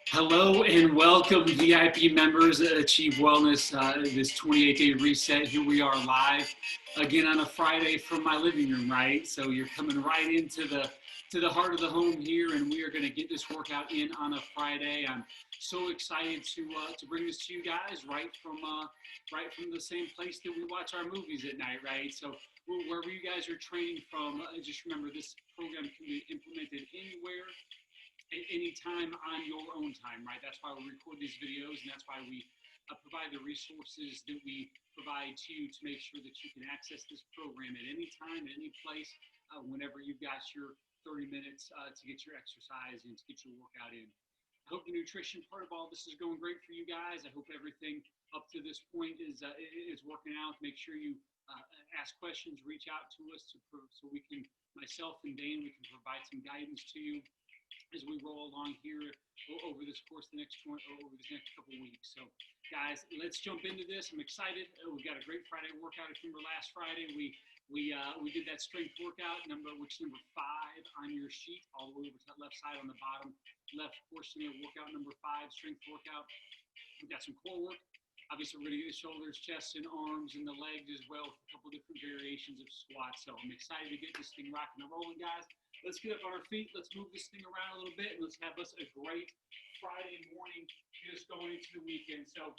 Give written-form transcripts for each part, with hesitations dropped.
Hello and welcome, VIP members at Achieve Wellness. This 28-day reset. Here we are live again on a Friday from my living room, right? So you're coming right into the heart of the home here, and we are going to get this workout in on a Friday. I'm so excited to bring this to you guys right from the same place that we watch our movies at night, right? So wherever you guys are training from, just remember this program can be implemented anywhere, at any time on your own time, right? That's why we record these videos, and that's why we provide the resources that we provide to you to make sure that you can access this program at any time, at any place, whenever you've got your 30 minutes to get your exercise and to get your workout in. I hope the nutrition part of all this is going great for you guys. I hope everything up to this point is working out. Make sure you ask questions, reach out to us so we can, myself and Dane, we can provide some guidance to you as we roll along here over this course over this next couple of weeks. So guys, let's jump into this. I'm excited. We've got a great Friday workout. If you remember last Friday, we did that strength workout which is number 5 on your sheet, all the way over to the left side on the bottom left portion of workout number 5, strength workout. We've got some core work. Obviously, we're going to get the shoulders, chest, and arms, and the legs as well, with a couple different variations of squats. So I'm excited to get this thing rocking and rolling, guys. Let's get up on our feet. Let's move this thing around a little bit, and let's have us a great Friday morning just going into the weekend. So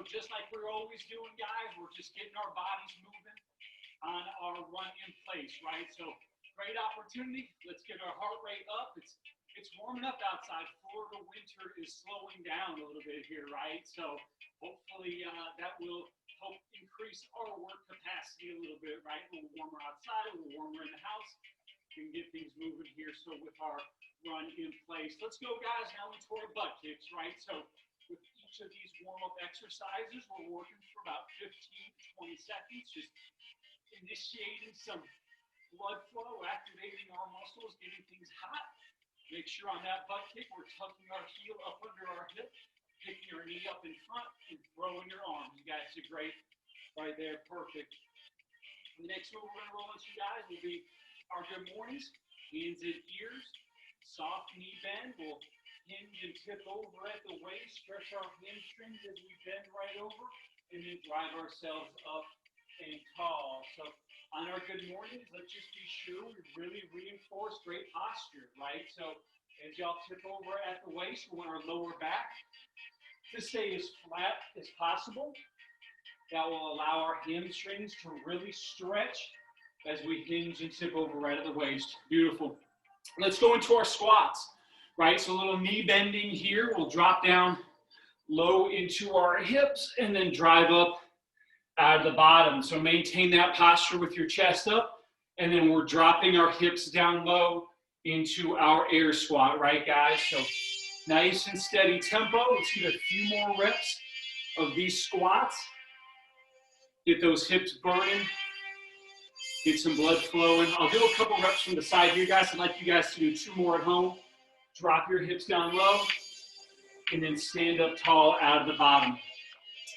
just like we're always doing, guys, we're just getting our bodies moving on our run in place, right? So great opportunity. Let's get our heart rate up. It's warming up outside. Florida winter is slowing down a little bit here, right? So hopefully that will help increase our work capacity a little bit, right? A little warmer outside, a little warmer in the house. We can get things moving here. So with our run in place, let's go, guys, now into our butt kicks, right? So with each of these warm-up exercises, we're working for about 15 to 20 seconds, just initiating some blood flow, activating our muscles, getting things hot. Make sure on that butt kick, we're tucking our heel up under our hip, picking your knee up in front, and throwing your arms. You guys did great right there. Perfect. The next move we're going to roll into, guys, will be our good mornings, hands and ears, soft knee bend. We'll hinge and tip over at the waist, stretch our hamstrings as we bend right over, and then drive ourselves up and tall. So on our good mornings, let's just be sure we really reinforce great posture, right? So as y'all tip over at the waist, we want our lower back to stay as flat as possible. That will allow our hamstrings to really stretch as we hinge and tip over right at the waist. Beautiful. Let's go into our squats, right? So a little knee bending here. We'll drop down low into our hips and then drive up out of the bottom. So maintain that posture with your chest up, and then we're dropping our hips down low into our air squat, right, guys? So nice and steady tempo. Let's get a few more reps of these squats. Get those hips burning. Get some blood flowing. I'll do a couple reps from the side here, guys. I'd like you guys to do 2 more at home. Drop your hips down low, and then stand up tall out of the bottom.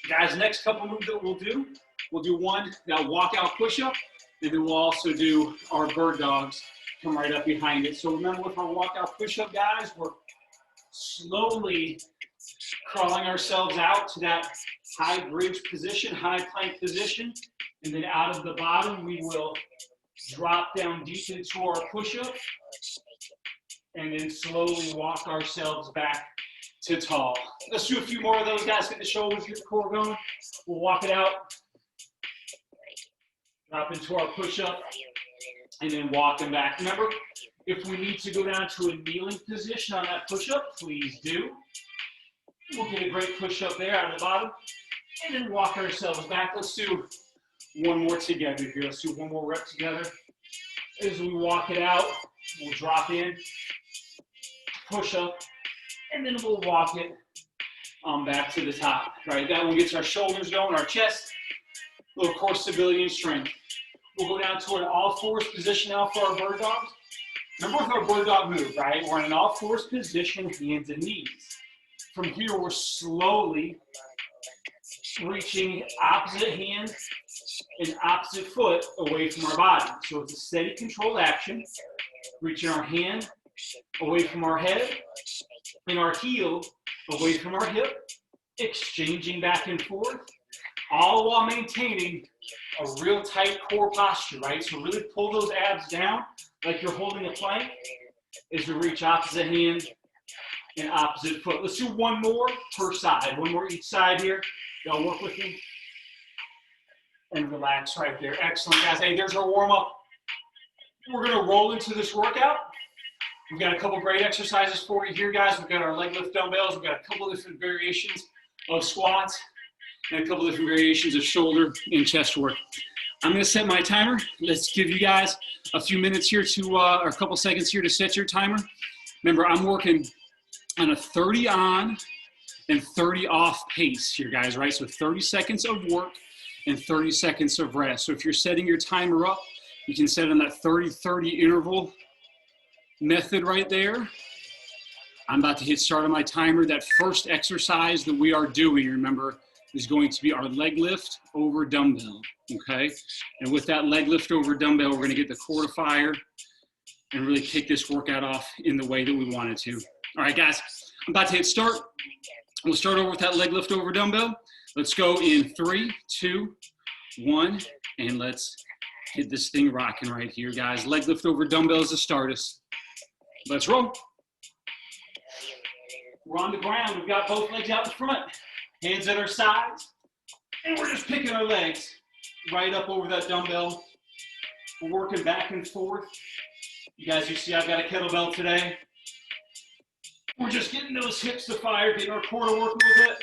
Guys, next couple moves that we'll do one, that walkout push-up, and then we'll also do our bird dogs, come right up behind it. So remember, with our walkout push-up, guys, we're slowly crawling ourselves out to that high bridge position, high plank position, and then out of the bottom, we will drop down deep into our push-up, and then slowly walk ourselves back to tall. Let's do a few more of those, guys. Get the shoulders, get the core going. We'll walk it out. Drop into our push-up, and then walking back. Remember, if we need to go down to a kneeling position on that push-up, please do. We'll get a great push-up there out of the bottom, and then walk ourselves back. Let's do one more together here. Let's do one more rep together. As we walk it out, we'll drop in, push up, and then we'll walk it back to the top, right? That one gets our shoulders going, our chest, a little core stability and strength. We'll go down to an all-fours position now for our bird dogs. Remember with our bird dog move, right? We're in an all-fours position, hands and knees. From here, we're slowly reaching opposite hand and opposite foot away from our body. So it's a steady, controlled action, reaching our hand away from our head and our heel away from our hip, exchanging back and forth, all while maintaining a real tight core posture, right? So really pull those abs down like you're holding a plank as you reach opposite hand and opposite foot. Let's do one more per side, one more each side here. Y'all work with me and relax right there. Excellent, guys. Hey, there's our warm-up. We're gonna roll into this workout. We've got a couple great exercises for you here, guys. We've got our leg lift dumbbells. We've got a couple different variations of squats and a couple different variations of shoulder and chest work. I'm gonna set my timer. Let's give you guys a few minutes here to, or a couple seconds here to set your timer. Remember, I'm working on a 30 on and 30 off pace here, guys, right? So 30 seconds of work and 30 seconds of rest. So if you're setting your timer up, you can set on that 30-30 interval method right there. I'm about to hit start on my timer. That first exercise that we are doing, remember, is going to be our leg lift over dumbbell, okay? And with that leg lift over dumbbell, we're gonna get the core to fire and really kick this workout off in the way that we want it to. All right, guys, I'm about to hit start. We'll start over with that leg lift over dumbbell. Let's go in 3, 2, 1, and let's hit this thing rocking right here, guys. Leg lift over dumbbells to start us. Let's roll. We're on the ground. We've got both legs out in front, hands at our sides, and we're just picking our legs right up over that dumbbell. We're working back and forth. You guys, you see I've got a kettlebell today. We're just getting those hips to fire, getting our core to work a little bit.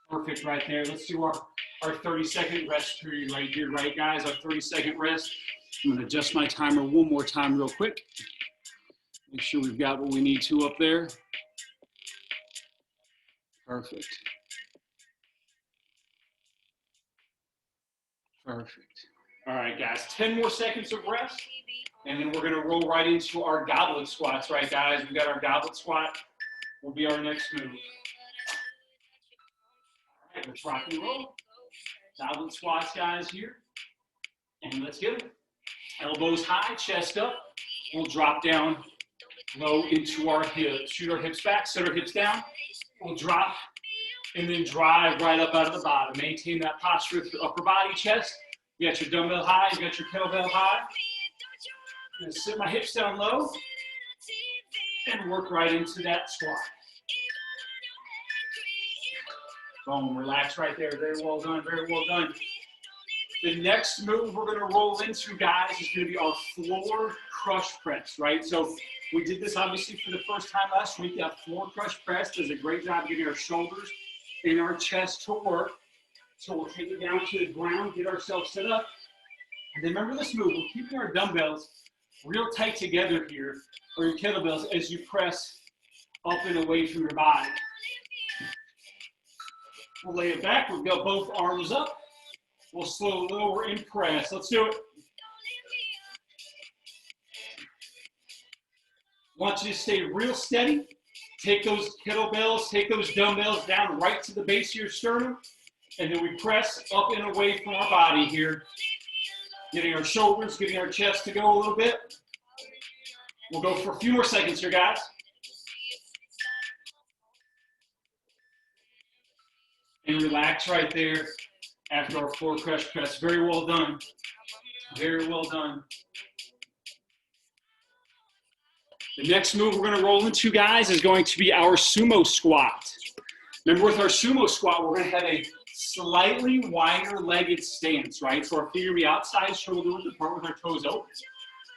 Perfect right there. Let's do our 30-second rest period right here, right, guys? Our 30-second rest. I'm going to adjust my timer one more time real quick. Make sure we've got what we need to up there. Perfect. Perfect. All right, guys, 10 more seconds of rest, and then we're gonna roll right into our goblet squats, right, guys? We got our goblet squat, will be our next move. All right, let's rock and roll. Goblet squats, guys, here, and let's get it. Elbows high, chest up. We'll drop down low into our hips. Shoot our hips back, set our hips down. We'll drop, and then drive right up out of the bottom. Maintain that posture with your upper body, chest. You got your dumbbell high, you got your kettlebell high. I'm gonna sit my hips down low and work right into that squat. Boom, relax right there. Very well done, very well done. The next move we're gonna roll into, guys, is gonna be our floor crush press, right? So we did this obviously for the first time last week. That floor crush press does a great job getting our shoulders and our chest to work. So we'll take it down to the ground, get ourselves set up. And then remember this move, we're keeping our dumbbells real tight together here, or your kettlebells, as you press up and away from your body. We'll lay it back, we've got both arms up. We'll slowly lower and press. Let's do it. Want you to stay real steady. Take those kettlebells, take those dumbbells down right to the base of your sternum. And then we press up and away from our body here. Getting our shoulders, getting our chest to go a little bit. We'll go for a few more seconds here, guys. And relax right there after our floor crush press. Very well done. Very well done. The next move we're going to roll into, guys, is going to be our sumo squat. Remember, with our sumo squat, we're going to have a slightly wider legged stance, right? So our feet are be outside shoulder width apart with our toes open,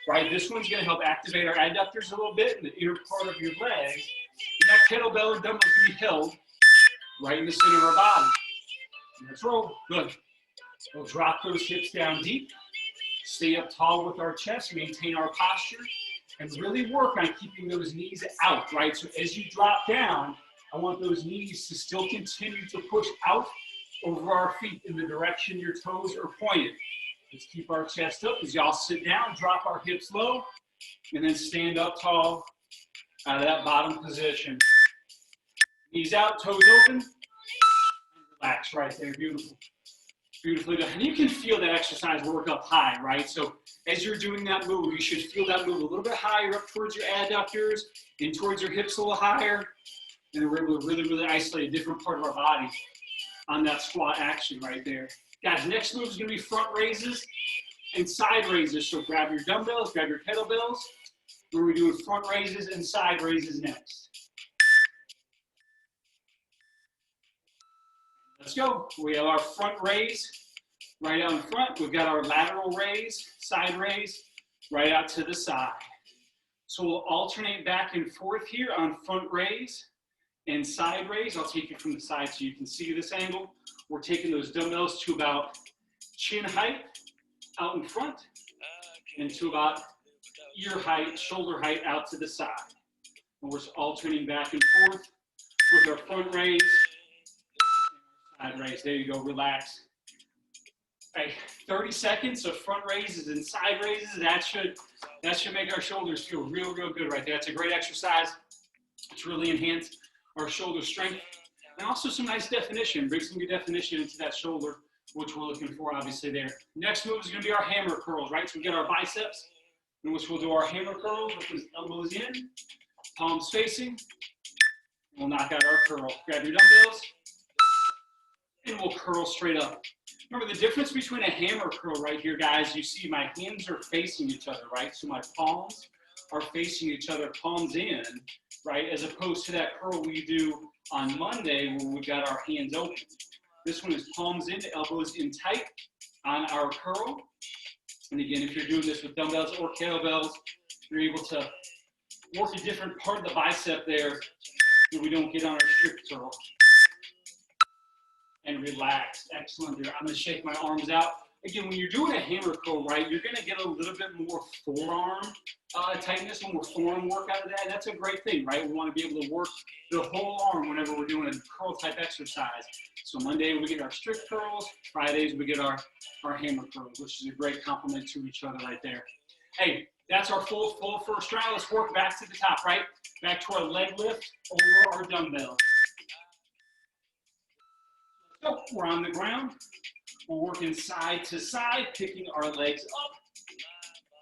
right? This one's going to help activate our adductors a little bit in the inner part of your leg. And that kettlebell or dumbbell can be held right in the center of our body. Let's roll. Good. We'll drop those hips down deep. Stay up tall with our chest. Maintain our posture. And really work on keeping those knees out, right? So as you drop down, I want those knees to still continue to push out over our feet in the direction your toes are pointed. Let's keep our chest up as y'all sit down, drop our hips low, and then stand up tall out of that bottom position. Knees out, toes open. Relax right there, beautiful. Beautifully done. And you can feel that exercise work up high, right? So as you're doing that move, you should feel that move a little bit higher up towards your adductors and towards your hips a little higher. And then we're able to really, really isolate a different part of our body on that squat action right there. Guys, next move is going to be front raises and side raises. So grab your dumbbells, grab your kettlebells. We're doing front raises and side raises next. Let's go. We have our front raise right out in front. We've got our lateral raise, side raise, right out to the side. So we'll alternate back and forth here on front raise and side raise. I'll take it from the side so you can see this angle. We're taking those dumbbells to about chin height out in front and to about ear height, shoulder height out to the side. And we're alternating back and forth with our front raise and side raise. There you go, relax. Right, 30 seconds of front raises and side raises. That should make our shoulders feel real, real good right there. That's a great exercise. It's really enhanced our shoulder strength and also some nice definition. Bring some good definition into that shoulder, which we're looking for obviously there. Next move is going to be our hammer curls, right? So we get our biceps, in which we'll do our hammer curls with those elbows in, palms facing. We'll knock out our curl. Grab your dumbbells, and we'll curl straight up. Remember the difference between a hammer curl right here, guys, you see my hands are facing each other, right? So my palms are facing each other, palms in, right? As opposed to that curl we do on Monday when we've got our hands open. This one is palms in, elbows in tight on our curl. And again, if you're doing this with dumbbells or kettlebells, you're able to work a different part of the bicep there that we don't get on our strict curl. And relax. Excellent there. I'm going to shake my arms out. Again, when you're doing a hammer curl, right, you're going to get a little bit more forearm tightness, more forearm work out of that. And that's a great thing, right? We want to be able to work the whole arm whenever we're doing a curl type exercise. So Monday we get our strict curls. Fridays we get our hammer curls, which is a great complement to each other right there. Hey, that's our full first round. Let's work back to the top, right? Back to our leg lift over our dumbbell. So we're on the ground. We're working side to side, picking our legs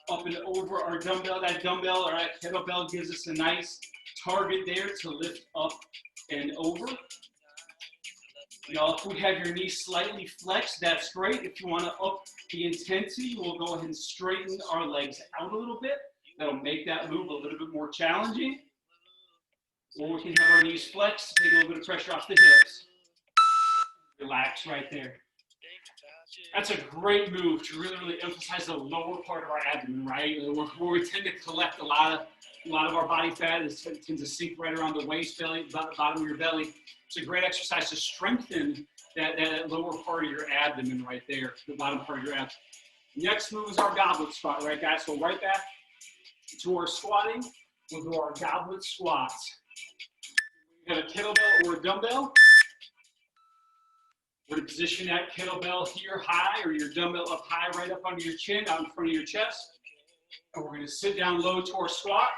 up and over our dumbbell. That dumbbell or that kettlebell gives us a nice target there to lift up and over. Y'all, if we have your knees slightly flexed, that's great. If you want to up the intensity, we'll go ahead and straighten our legs out a little bit. That'll make that move a little bit more challenging. Or we can have our knees flexed to take a little bit of pressure off the hips. Relax right there. That's a great move to really, really emphasize the lower part of our abdomen, right? Where we tend to collect a lot of our body fat. It tends to sink right around the waist belly, about the bottom of your belly. It's a great exercise to strengthen that lower part of your abdomen right there, the bottom part of your abdomen. Next move is our goblet squat, right, guys? So right back to our squatting, we'll do our goblet squats. We have a kettlebell or a dumbbell. We're going to position that kettlebell here high or your dumbbell up high, right up under your chin, out in front of your chest. And we're going to sit down low to our squat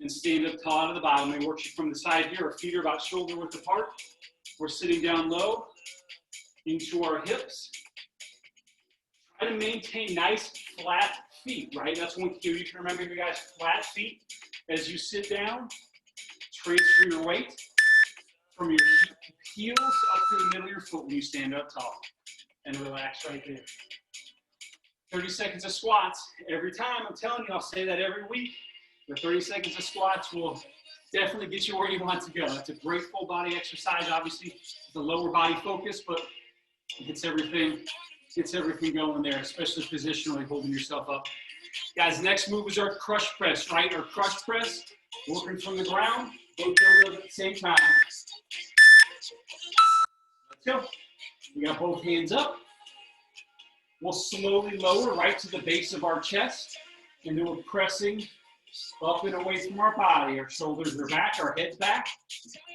and stand up tall out of the bottom. It works from the side here. Our feet are about shoulder width apart. We're sitting down low into our hips. Try to maintain nice flat feet, right? That's one cue. You can remember here, guys, flat feet as you sit down. Transfer your weight from your heels up to the middle of your foot when you stand up tall. And relax right there. 30 seconds of squats every time. I'm telling you, I'll say that every week. The 30 seconds of squats will definitely get you where you want to go. It's a great full body exercise, obviously. It's a lower body focus, but it gets everything going there, especially positionally holding yourself up. Guys, next move is our crush press, right? Our crush press, working from the ground, both dumbbells at the same time. Let's go. We got both hands up. We'll slowly lower right to the base of our chest, and then we're pressing up and away from our body. Our shoulders are back, our head's back.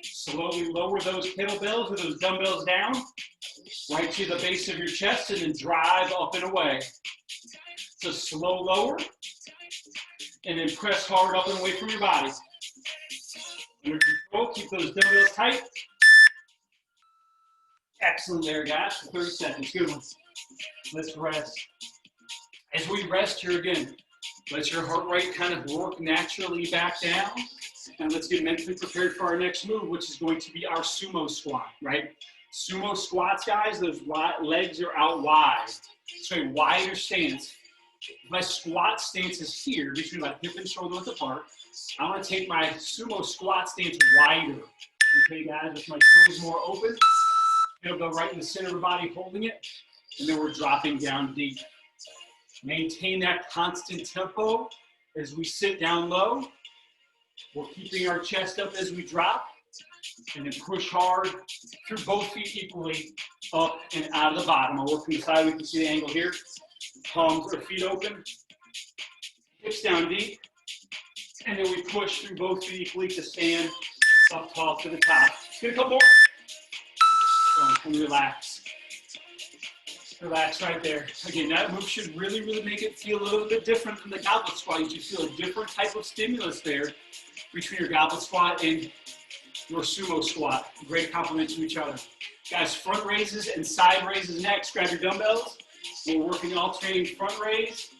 Slowly lower those kettlebells or those dumbbells down, right to the base of your chest, and then drive up and away. So slow lower, and then press hard up and away from your body. Under control, keep those dumbbells tight. Excellent there, guys, for 30 seconds. Good one. Let's rest. As we rest here again, let your heart rate kind of work naturally back down. And let's get mentally prepared for our next move, which is going to be our sumo squat, right? Sumo squats, guys, those legs are out wide. So a wider stance. My squat stance is here, between my hip and shoulder width apart. I want to take my sumo squat stance wider. Okay, guys, with my toes more open. It'll go right in the center of the body, holding it. And then we're dropping down deep. Maintain that constant tempo as we sit down low. We're keeping our chest up as we drop. And then push hard through both feet equally, up and out of the bottom. I'll work from the side. We can see the angle here. Palms or feet open. Hips down deep. And then we push through both feet equally to stand up tall to the top. Get a couple more. And relax. Relax right there. Again, that move should really, really make it feel a little bit different than the goblet squat. You should feel a different type of stimulus there between your goblet squat and your sumo squat. Great complement to each other. Guys, front raises and side raises next. Grab your dumbbells. We're working alternating front raise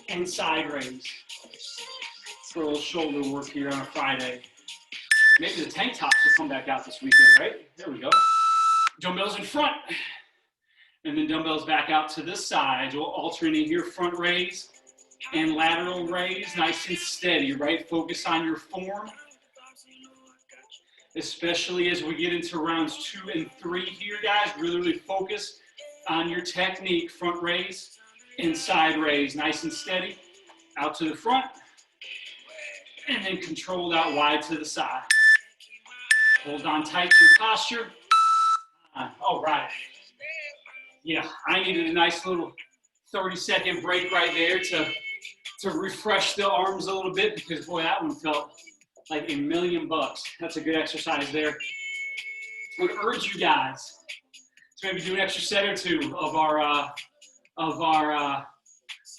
and side raise. For a little shoulder work here on a Friday. Maybe the tank tops will come back out this weekend, right? There we go. Dumbbells in front. And then dumbbells back out to this side. We'll alternate here, front raise and lateral raise. Nice and steady, right? Focus on your form. Especially as we get into rounds 2 and 3 here, guys. Really, really focus on your technique. Front raise and side raise. Nice and steady. Out to the front. And then controlled out wide to the side. Hold on tight to your posture. All right. Yeah, I needed a nice little 30-second break right there to refresh the arms a little bit because, boy, that one felt like $1,000,000. That's a good exercise there. I would urge you guys to maybe do an extra set or two of our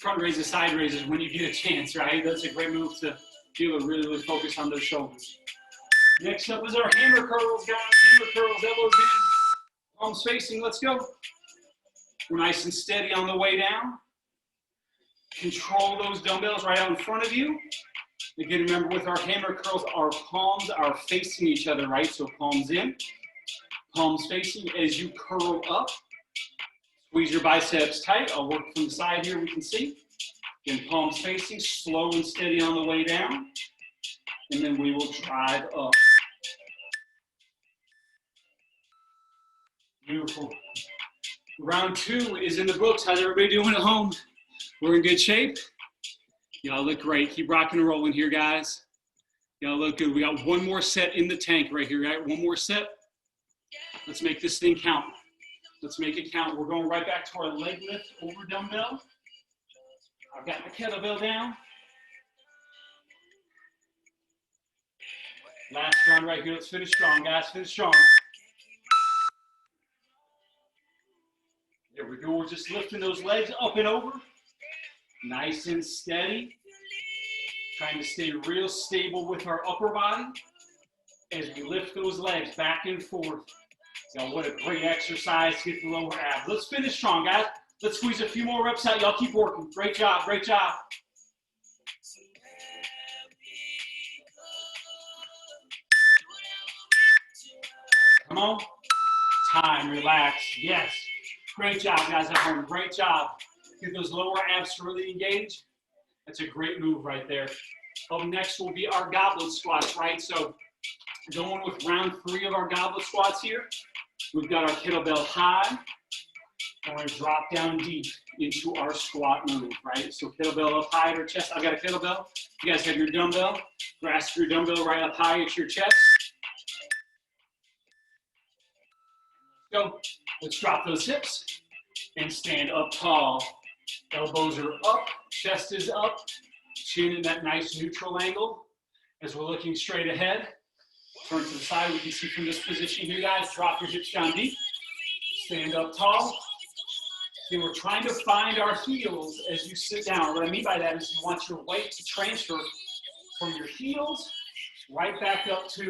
front raises, side raises when you get a chance, right? That's a great move to be able to really, really focus on those shoulders. Next up is our hammer curls, guys. Hammer curls, elbows in, palms facing. Let's go. We're nice and steady on the way down. Control those dumbbells right out in front of you. Again, remember with our hammer curls, our palms are facing each other, right? So palms in, palms facing. As you curl up, squeeze your biceps tight. I'll work from the side here, we can see. Again, palms facing, slow and steady on the way down. And then we will drive up. Beautiful. Round 2 is in the books. How's everybody doing at home? We're in good shape. Y'all look great. Keep rocking and rolling here, guys. Y'all look good. We got one more set in the tank right here, right? One more set. Let's make this thing count. Let's make it count. We're going right back to our leg lift over dumbbell. I've got my kettlebell down. Last round right here. Let's finish strong, guys. Finish strong. There we go. We're just lifting those legs up and over. Nice and steady. Trying to stay real stable with our upper body as we lift those legs back and forth. Now, what a great exercise to get the lower abs. Let's finish strong, guys. Let's squeeze a few more reps out. Y'all keep working. Great job. Great job. Come on. Time. Relax. Yes. Great job, guys at home. Great job. Get those lower abs to really engage. That's a great move right there. Up next will be our goblet squats, right? So going with round 3 of our goblet squats here. We've got our kettlebell high. And we're going to drop down deep into our squat move, right? So kettlebell up high at our chest. I've got a kettlebell. You guys have your dumbbell. Grasp your dumbbell right up high at your chest. Go. Let's drop those hips and stand up tall. Elbows are up, chest is up, chin in that nice neutral angle as we're looking straight ahead. Turn to the side. We can see from this position here, guys. Drop your hips down deep. Stand up tall. And we're trying to find our heels as you sit down. What I mean by that is you want your weight to transfer from your heels right back up to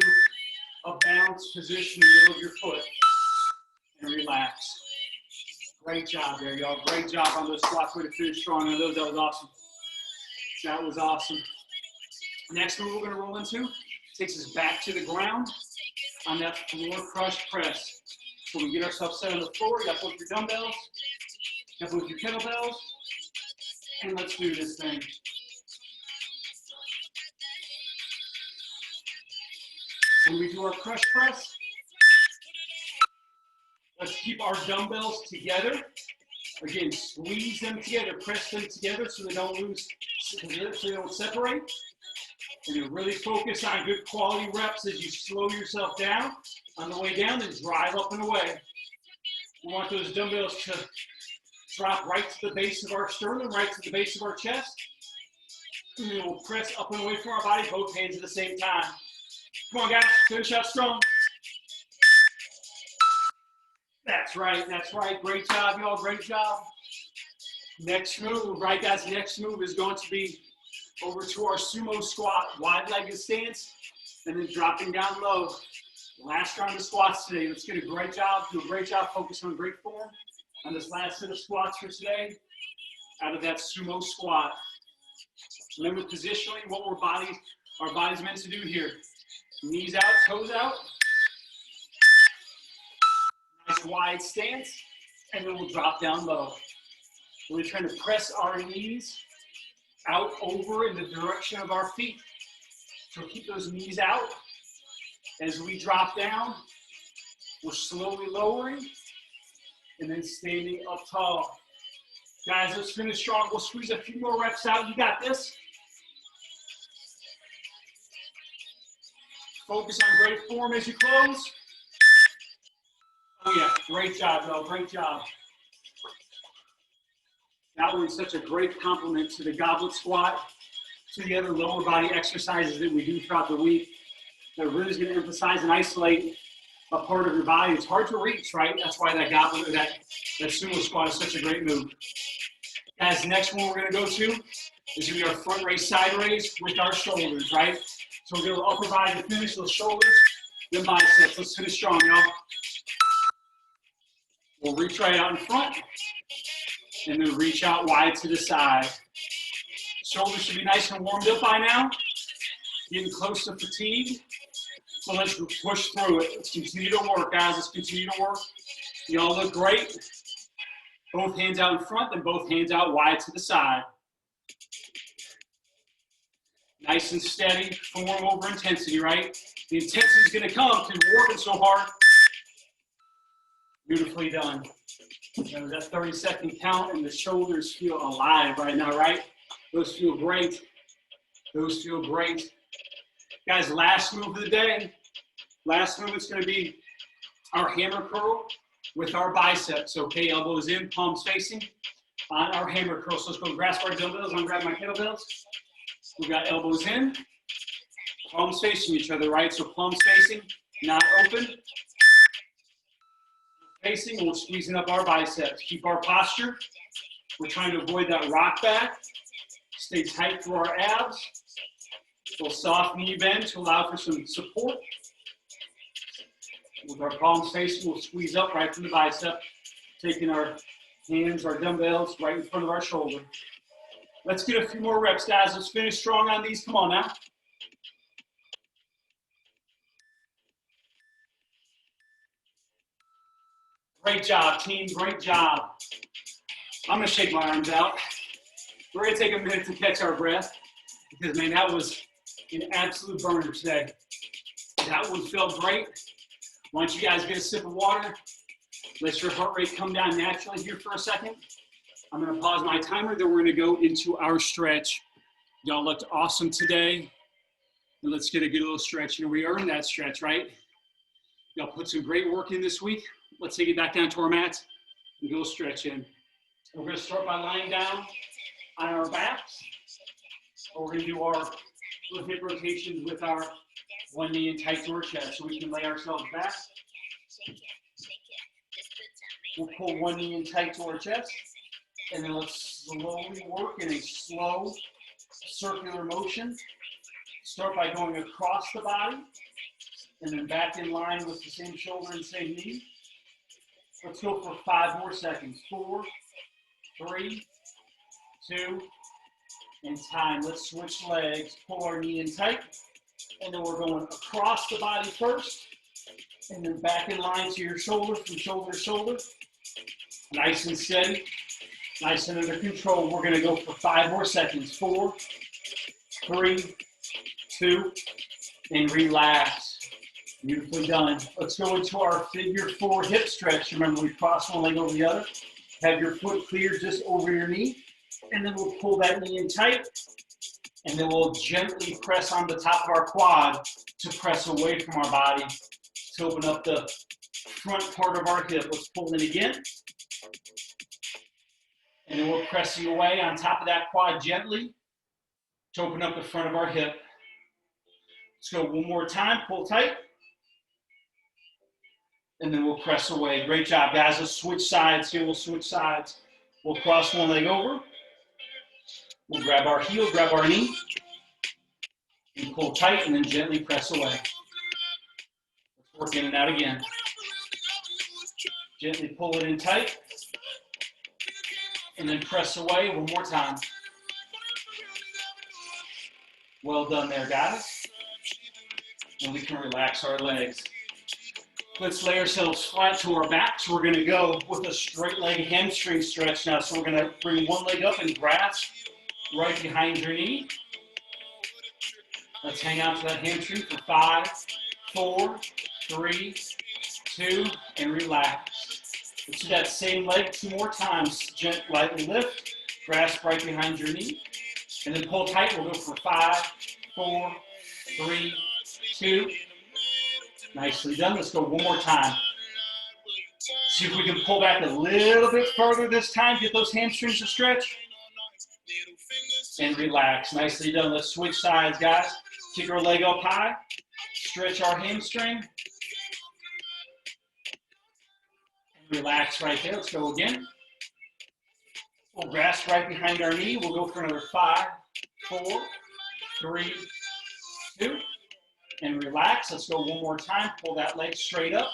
a balanced position in the middle of your foot. and relax. Great job there, y'all. Great job on those squats. Way to finish strong on those. That was awesome. That was awesome. Next move we're going to roll into takes us back to the ground on that floor crush press. So we get ourselves set on the floor. You got both your dumbbells. You got both your kettlebells. And let's do this thing. When we do our crush press, let's keep our dumbbells together. Again, squeeze them together, press them together so they don't lose, so they don't separate. And then really focus on good quality reps as you slow yourself down. On the way down, then drive up and away. We want those dumbbells to drop right to the base of our sternum, right to the base of our chest. And then we'll press up and away from our body, both hands at the same time. Come on, guys, finish out strong. That's right, that's right. Great job, y'all, great job. Next move, right, guys, next move is going to be over to our Sumo Squat, wide-legged stance, and then dropping down low. Last round of squats today. Let's get a great job, do a great job, focus on great form on this last set of squats for today out of that Sumo Squat. Remember positionally what our body's meant to do here. Knees out, toes out. Nice wide stance, and then we'll drop down low. We're trying to press our knees out over in the direction of our feet. So keep those knees out. As we drop down, we're slowly lowering and then standing up tall. Guys, let's finish strong. We'll squeeze a few more reps out. You got this. Focus on great form as you close. Oh yeah, great job, y'all, great job. That one's such a great compliment to the Goblet Squat, to the other lower body exercises that we do throughout the week. That really is going to emphasize and isolate a part of your body. It's hard to reach, right? That's why that Goblet, or that Sumo Squat is such a great move. Guys, the next one we're going to go to is going to be our front raise, side raise with our shoulders, right? So we'll do upper body to finish, those shoulders, then biceps. Let's finish strong, y'all. We'll reach right out in front, and then reach out wide to the side. Shoulders should be nice and warmed up by now. Getting close to fatigue. So let's push through it. Let's continue to work, guys. Let's continue to work. Y'all look great. Both hands out in front, then both hands out wide to the side. Nice and steady, form over intensity, right? The intensity is going to come because we're working so hard. Beautifully done. That was that 30-second count, and the shoulders feel alive right now, right? Those feel great. Those feel great. Guys, last move of the day. Last move is going to be our hammer curl with our biceps. Okay, elbows in, palms facing on our hammer curl. So let's go grasp our dumbbells. I'm grabbing my kettlebells. We've got elbows in, palms facing each other, right? So palms facing, not open. Facing, and we're squeezing up our biceps. Keep our posture. We're trying to avoid that rock back. Stay tight through our abs. A little soft knee bend to allow for some support. With our palms facing, we'll squeeze up right from the bicep, taking our hands, our dumbbells, right in front of our shoulder. Let's get a few more reps, guys. Let's finish strong on these. Come on now. Great job, team. Great job. I'm going to shake my arms out. We're going to take a minute to catch our breath because, man, that was an absolute burner today. That one felt great. Why don't you guys get a sip of water? Let your heart rate come down naturally here for a second. I'm going to pause my timer, then we're going to go into our stretch. Y'all looked awesome today. And let's get a good little stretch. You know, we earned that stretch, right? Y'all put some great work in this week. Let's take it back down to our mats and go stretch in. We're going to start by lying down on our backs. We're going to do our little hip rotations with our one knee in tight to our chest so we can lay ourselves back. We'll pull one knee in tight to our chest. And then let's slowly work in a slow circular motion. Start by going across the body and then back in line with the same shoulder and same knee. Let's go for 5 more seconds. 4, 3, 2, and time. Let's switch legs. Pull our knee in tight. And then we're going across the body first. And then back in line to your shoulder, from shoulder to shoulder. Nice and steady. Nice and under control. We're going to go for 5 more seconds. 4, 3, 2, and relax. Beautifully done. Let's go into our figure 4 hip stretch. Remember, we cross one leg over the other. Have your foot clear just over your knee. And then we'll pull that knee in tight. And then we'll gently press on the top of our quad to press away from our body to open up the front part of our hip. Let's pull in again. And then we're pressing away on top of that quad gently to open up the front of our hip. Let's go one more time. Pull tight. And then we'll press away. Great job, guys. Let's switch sides here. We'll switch sides. We'll cross one leg over. We'll grab our heel, grab our knee, and pull tight, and then gently press away. Let's work in and out again. Gently pull it in tight, and then press away one more time. Well done there, guys. And we can relax our legs. Let's lay ourselves flat to our back. So we're going to go with a straight leg hamstring stretch now. So we're going to bring one leg up and grasp right behind your knee. Let's hang out to that hamstring for 5, 4, 3, 2, and relax. Let's do that same leg 2 more times. Gently, lightly lift, grasp right behind your knee, and then pull tight. We'll go for 5, 4, 3, 2. Nicely done. Let's go one more time. See if we can pull back a little bit further this time. Get those hamstrings to stretch. And relax. Nicely done. Let's switch sides, guys. Kick our leg up high. Stretch our hamstring. And relax right there. Let's go again. We'll grasp right behind our knee. We'll go for another 5, 4, 3, 2. And relax. Let's go one more time. Pull that leg straight up.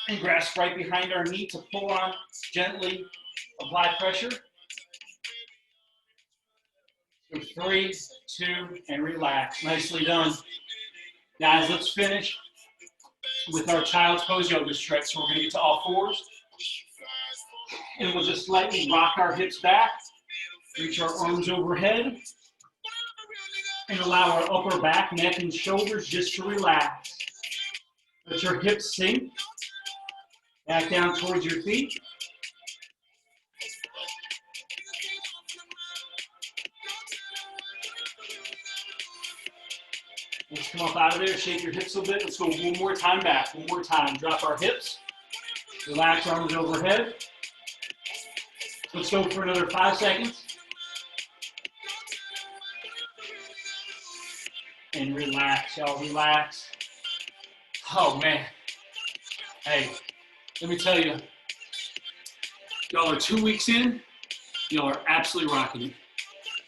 And grasp right behind our knee to pull on. Gently apply pressure. 3, 2, and relax. Nicely done. Guys, let's finish with our child's pose yoga stretch. So we're going to get to all fours. And we'll just slightly rock our hips back. Reach our arms overhead. And allow our upper back, neck, and shoulders just to relax. Let your hips sink. Back down towards your feet. Let's come up out of there, shake your hips a bit. Let's go one more time back, one more time. Drop our hips, relax arms overhead. Let's go for another 5 seconds. And relax, y'all, relax. Oh, man. Hey, let me tell you, y'all are 2 weeks in, y'all are absolutely rocking it.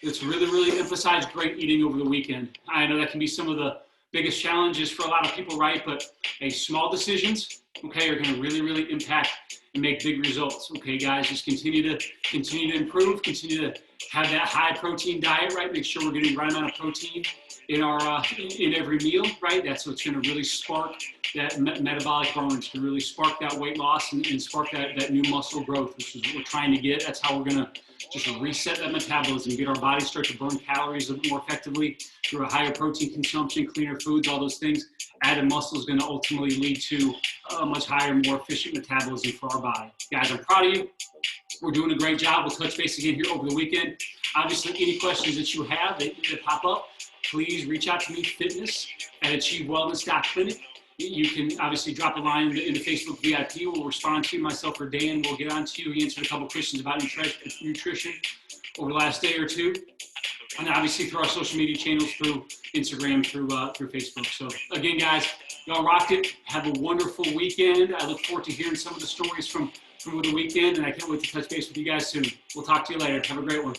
Let's really, really emphasize great eating over the weekend. I know that can be some of the biggest challenges for a lot of people, right? But hey, small decisions, okay, are going to really, really impact and make big results. Okay, guys, just continue to improve, continue to have that high protein diet, right? Make sure we're getting the right amount of protein in our in every meal, right? That's what's going to really spark that metabolic burn. It's going to really spark that weight loss and spark that new muscle growth, which is what we're trying to get. That's how we're going to just reset that metabolism, get our body start to burn calories a bit more effectively through a higher protein consumption, cleaner foods, all those things. Added muscle is going to ultimately lead to a much higher, more efficient metabolism for our body. Guys, I'm proud of you. We're doing a great job. We'll touch base again here over the weekend. Obviously, any questions that you have that pop up, please reach out to me, fitness@achievewellness.clinic. You can obviously drop a line in the Facebook VIP. We'll respond to you, myself or Dan. We'll get on to you. He answered a couple questions about nutrition over the last day or two. And obviously through our social media channels, through Instagram, through Facebook. So again, guys, y'all rocked it. Have a wonderful weekend. I look forward to hearing some of the stories from the weekend, and I can't wait to touch base with you guys soon. We'll talk to you later. Have a great one.